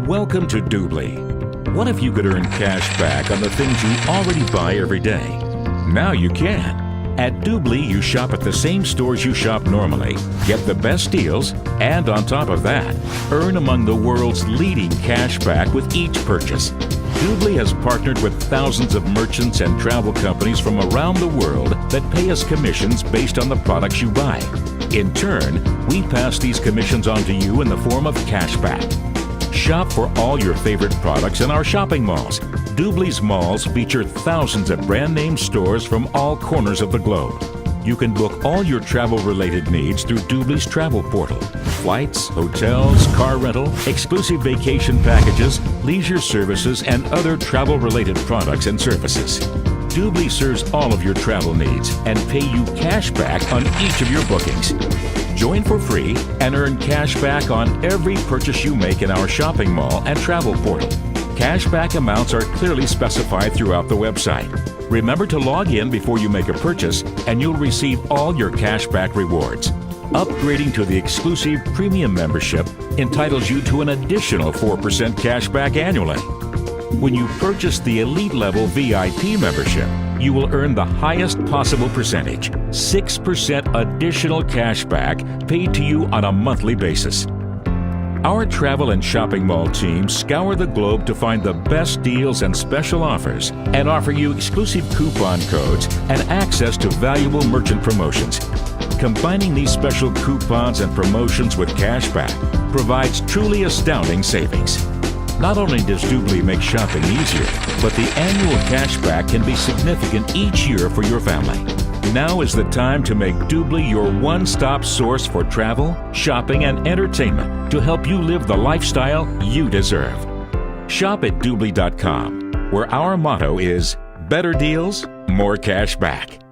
Welcome to Doobly. What if you could earn cash back on the things you already buy every day? Now you can. At Doobly, you shop at the same stores you shop normally, get the best deals, and on top of that, earn among the world's leading cash back with each purchase. Doobly has partnered with thousands of merchants and travel companies from around the world that pay us commissions based on the products you buy. In turn, we pass these commissions on to you in the form of cash back. Shop for all your favorite products in our shopping malls. Doobly's malls feature thousands of brand name stores from all corners of the globe. You can book all your travel-related needs through Doobly's travel portal. Flights, hotels, car rental, exclusive vacation packages, leisure services, and other travel-related products and services. Doobly serves all of your travel needs and pay you cash back on each of your bookings. Join for free and earn cash back on every purchase you make in our shopping mall and travel portal. Cashback amounts are clearly specified throughout the website. Remember to log in before you make a purchase and you'll receive all your cashback rewards. Upgrading to the exclusive premium membership entitles you to an additional 4% cashback annually. When you purchase the elite level VIP membership, you will earn the highest possible percentage, 6% additional cashback paid to you on a monthly basis. Our travel and shopping mall teams scour the globe to find the best deals and special offers and offer you exclusive coupon codes and access to valuable merchant promotions. Combining these special coupons and promotions with cashback provides truly astounding savings. Not only does Doobly make shopping easier, but the annual cashback can be significant each year for your family. Now is the time to make Doobly your one-stop source for travel, shopping, and entertainment to help you live the lifestyle you deserve. Shop at Doobly.com, where our motto is better deals, more cash back.